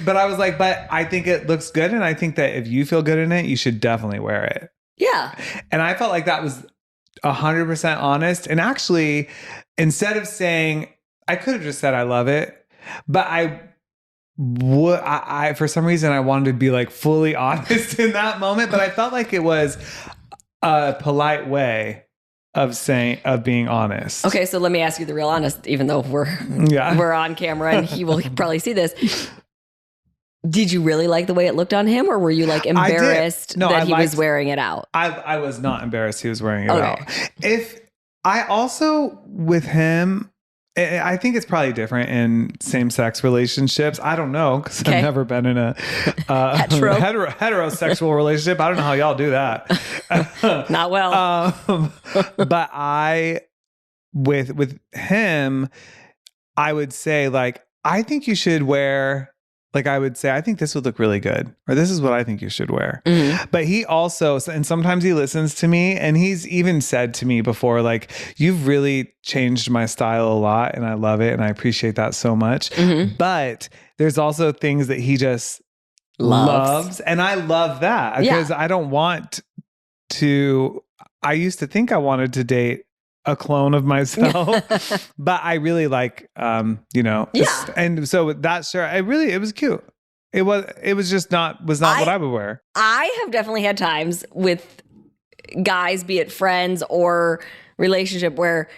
But I was like, but I think it looks good. And I think that if you feel good in it, you should definitely wear it. Yeah. And I felt like that was 100% honest. And actually, instead of saying, I could have just said, I love it. But I for some reason, I wanted to be like fully honest in that moment. But I felt like it was a polite way of being honest. Okay. So let me ask you the real honest, even though we're on camera and he will probably see this. Did you really like the way it looked on him, or were you like embarrassed that he was wearing it out? I was not embarrassed he was wearing it out. If I also with him, I think it's probably different in same-sex relationships. I don't know because I've never been in a heterosexual relationship. I don't know how y'all do that. Not well. But with him, I would say like, I think you should wear. Like I would say, I think this would look really good, or this is what I think you should wear. Mm-hmm. But he also, and sometimes he listens to me, and he's even said to me before, like, you've really changed my style a lot, and I love it, and I appreciate that so much. Mm-hmm. But there's also things that he just loves, and I love that because I don't want to. I used to think I wanted to date a clone of myself, but I really like, and so that shirt, it was cute. It was just not what I would wear. I have definitely had times with guys, be it friends or relationship, where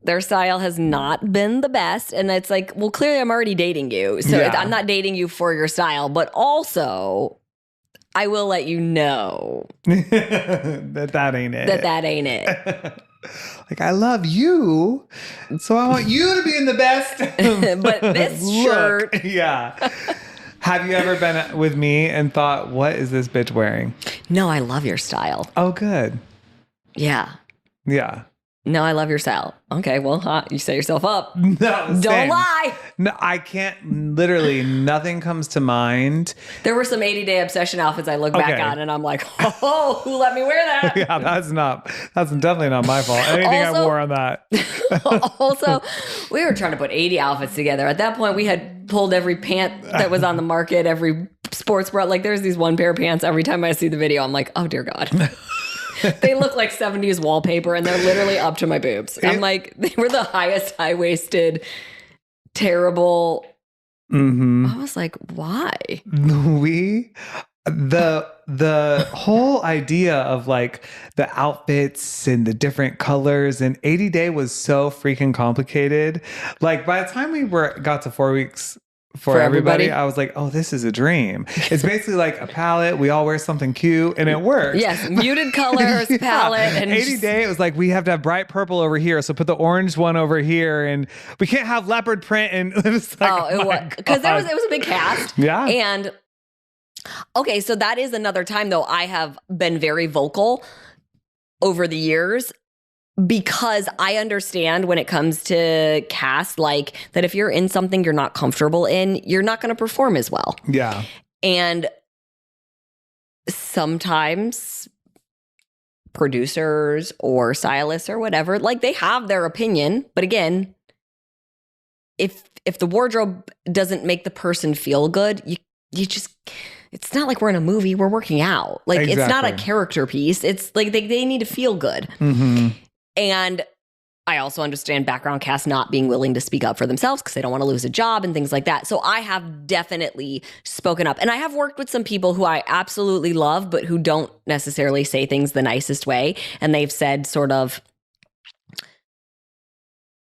their style has not been the best. And it's like, well, clearly I'm already dating you. So I'm not dating you for your style, but also I will let you know that ain't it. That ain't it. Like, I love you, so I want you to be in the best. But this shirt. Yeah. Have you ever been with me and thought, what is this bitch wearing? No, I love your style. Oh, good. Yeah. Yeah. No, I love your style. Okay, well, you set yourself up. No, Don't same. lie. No, I can't. Literally, nothing comes to mind. There were some 80-day obsession outfits I look back on, and I'm like, oh, who let me wear that? Yeah, that's definitely not my fault. Anything I wore on that. Also, we were trying to put 80 outfits together. At that point, we had pulled every pant that was on the market, every sports bra. Like, there's these one pair of pants. Every time I see the video, I'm like, oh, dear God. They look like 70s wallpaper, and they're literally up to my boobs. I'm like, they were the highest high-waisted, terrible. I was like, why? The whole idea of like the outfits and the different colors and 80 Day was so freaking complicated. Like by the time we got to 4 weeks for everybody, I was like, oh, this is a dream. It's basically like a palette. We all wear something cute and it works. Yes, muted colors, palette. And 80 Day, it was like, we have to have bright purple over here. So put the orange one over here. And we can't have leopard print. And it was like, it was. Because it was a big cast. Yeah. And okay, so that is another time though I have been very vocal over the years, because I understand when it comes to cast, like that if you're in something you're not comfortable in, you're not going to perform as well. Yeah. And sometimes producers or stylists or whatever, like they have their opinion. But again, if the wardrobe doesn't make the person feel good, you just... It's not like we're in a movie. We're working out. Like, It's not a character piece. It's like they need to feel good. Mm-hmm. And I also understand background cast not being willing to speak up for themselves because they don't want to lose a job and things like that. So I have definitely spoken up. And I have worked with some people who I absolutely love, but who don't necessarily say things the nicest way. And they've said sort of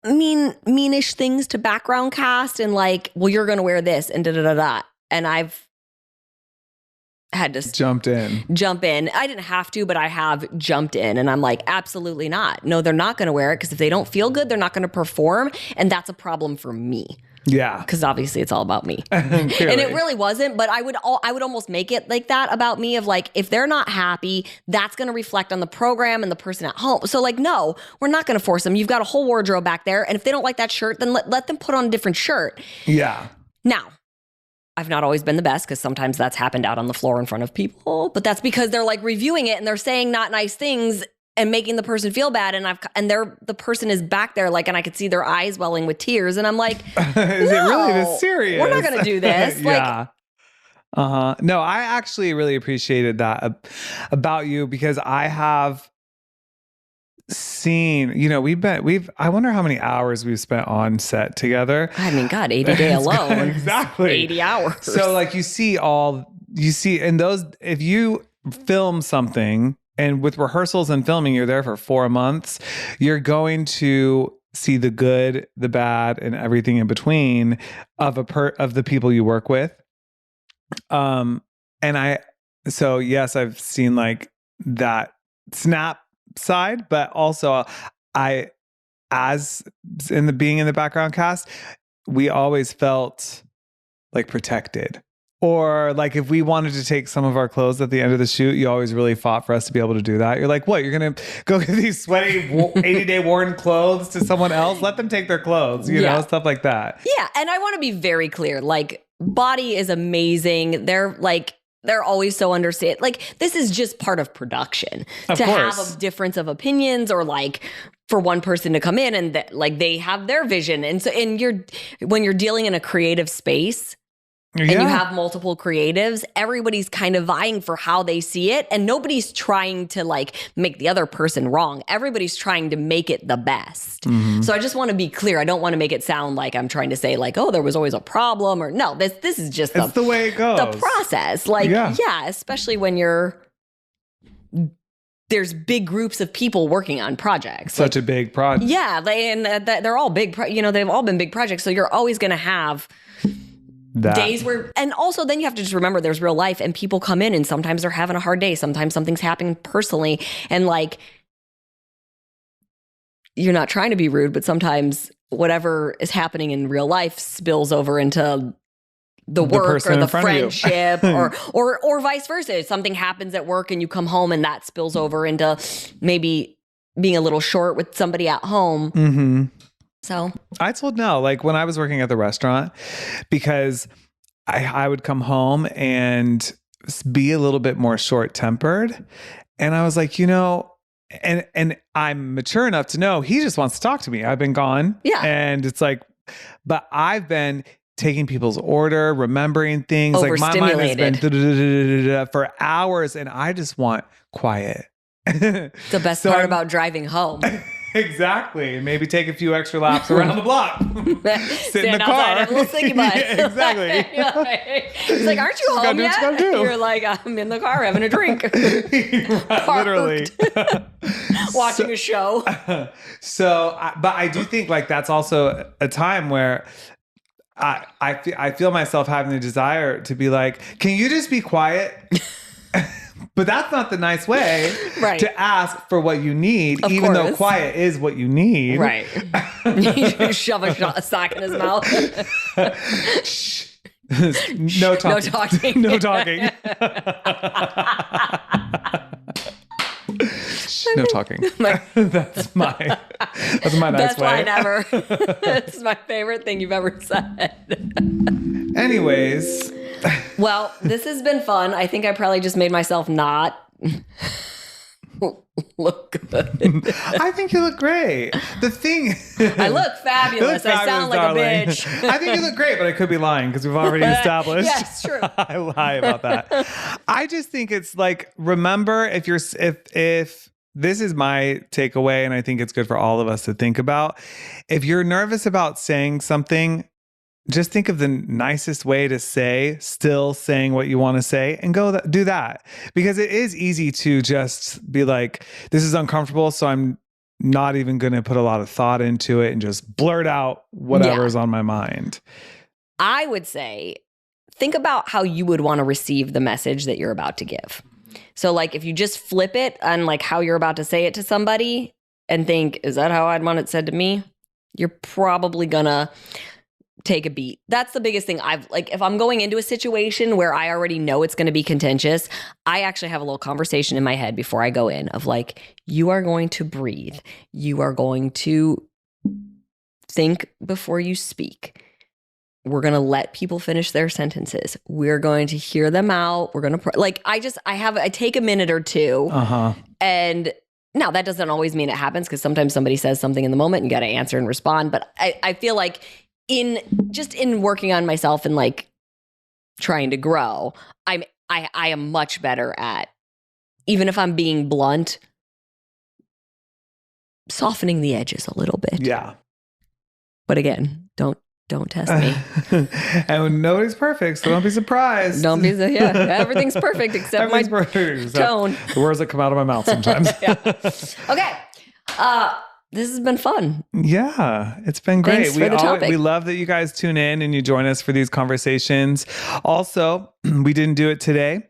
meanish things to background cast and like, well, you're going to wear this and da-da-da-da. And I've had to jump in. I didn't have to, but I have jumped in, and I'm like, absolutely not. No, they're not going to wear it because if they don't feel good, they're not going to perform, and that's a problem for me. Yeah, because obviously it's all about me, and it really wasn't. But I would almost make it like that about me of like, if they're not happy, that's going to reflect on the program and the person at home. So like, no, we're not going to force them. You've got a whole wardrobe back there, and if they don't like that shirt, then let them put on a different shirt. Yeah. Now, I've not always been the best because sometimes that's happened out on the floor in front of people, but that's because they're like reviewing it and they're saying not nice things and making the person feel bad. And the person is back there like, and I could see their eyes welling with tears. And I'm like, is it really this serious? We're not going to do this. Yeah. No, I actually really appreciated that about you because I have seen, I wonder how many hours we've spent on set together. I mean, God, 80 Day alone. Exactly. 80 hours. So like you see in those, if you film something and with rehearsals and filming, you're there for 4 months, you're going to see the good, the bad, and everything in between of the people you work with. So yes, I've seen like that snap side, but also being in the background cast, we always felt like protected. Or like if we wanted to take some of our clothes at the end of the shoot, you always really fought for us to be able to do that. You're like, what? You're going to go get these sweaty 80-day worn clothes to someone else? Let them take their clothes, you know, stuff like that. Yeah. And I want to be very clear. Like, Body is amazing. They're always so understand. Like, this is just part of production. Of course. Have a difference of opinions or like for one person to come in and like they have their vision. And so when you're dealing in a creative space, and you have multiple creatives, everybody's kind of vying for how they see it. And nobody's trying to like make the other person wrong. Everybody's trying to make it the best. Mm-hmm. So I just want to be clear. I don't want to make it sound like I'm trying to say like, oh, there was always a problem or no, this is just it's the way it goes. The process. Like, yeah especially when there's big groups of people working on projects. Such a big project. Yeah. They're all big, they've all been big projects. So you're always going to have days where, and also then you have to just remember there's real life and people come in and sometimes they're having a hard day. Sometimes something's happening personally and like, you're not trying to be rude, but sometimes whatever is happening in real life spills over into the work or the friendship or vice versa. Something happens at work and you come home and that spills over into maybe being a little short with somebody at home. Mm-hmm. So I told no, like when I was working at the restaurant, because I would come home and be a little bit more short tempered. And I was like, and I'm mature enough to know he just wants to talk to me. I've been gone. Yeah. And it's like, but I've been taking people's order, remembering things. Like my mind has been for hours and I just want quiet. The best part about driving home. Exactly. Maybe take a few extra laps around the block. Sit in the car. Have a little sticky butt. Yeah, exactly. He's like, aren't you home yet? You're like, I'm in the car having a drink. Literally. Watching a show. But I do think like that's also a time where I feel myself having the desire to be like, can you just be quiet? But that's not the nice way to ask for what you need, even though quiet is what you need. Right. You just shove a sock in his mouth. Shh. No talking. No talking. No talking. That's my nice best way. line ever. It's my favorite thing you've ever said. Anyways. Well, this has been fun. I think I probably just made myself not look good. I think you look great. The thing... I look fabulous. I sound like darling. a bitch. I think you look great, but I could be lying because we've already established. Yeah, it's true. I lie about that. I just think it's like, remember, if this is my takeaway, and I think it's good for all of us to think about, if you're nervous about saying something, just think of the nicest way to say, still saying what you want to say, and do that. Because it is easy to just be like, this is uncomfortable, so I'm not even going to put a lot of thought into it and just blurt out whatever is on my mind. I would say, think about how you would want to receive the message that you're about to give. So like if you just flip it on like how you're about to say it to somebody and think, is that how I'd want it said to me? You're probably going to take a beat. That's the biggest thing. If I'm going into a situation where I already know it's going to be contentious, I actually have a little conversation in my head before I go in of like, you are going to breathe. You are going to think before you speak. We're going to let people finish their sentences. We're going to hear them out. We're going to I take a minute or two. And now that doesn't always mean it happens, because sometimes somebody says something in the moment and you got to answer and respond. But I feel like in working on myself and like trying to grow, I am much better at, even if I'm being blunt, softening the edges a little bit. Yeah. But again, don't test me. And nobody's perfect, so don't be surprised. Everything's perfect except my tone. The words that come out of my mouth sometimes. Okay. This has been fun. Yeah, it's been great. Thanks for the topic. We love that you guys tune in and you join us for these conversations. Also, we didn't do it today,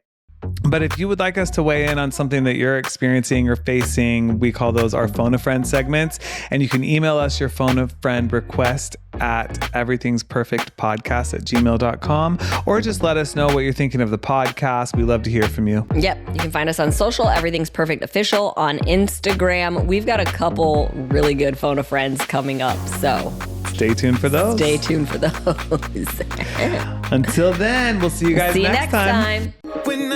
but if you would like us to weigh in on something that you're experiencing or facing, we call those our Phone a Friend segments. And you can email us your Phone a Friend request at everythingsperfectpodcast@gmail.com, or just let us know what you're thinking of the podcast. We love to hear from you. Yep. You can find us on social, Everything's Perfect Official on Instagram. We've got a couple really good Phone a Friends coming up, so stay tuned for those. Until then, we'll see you guys next time. When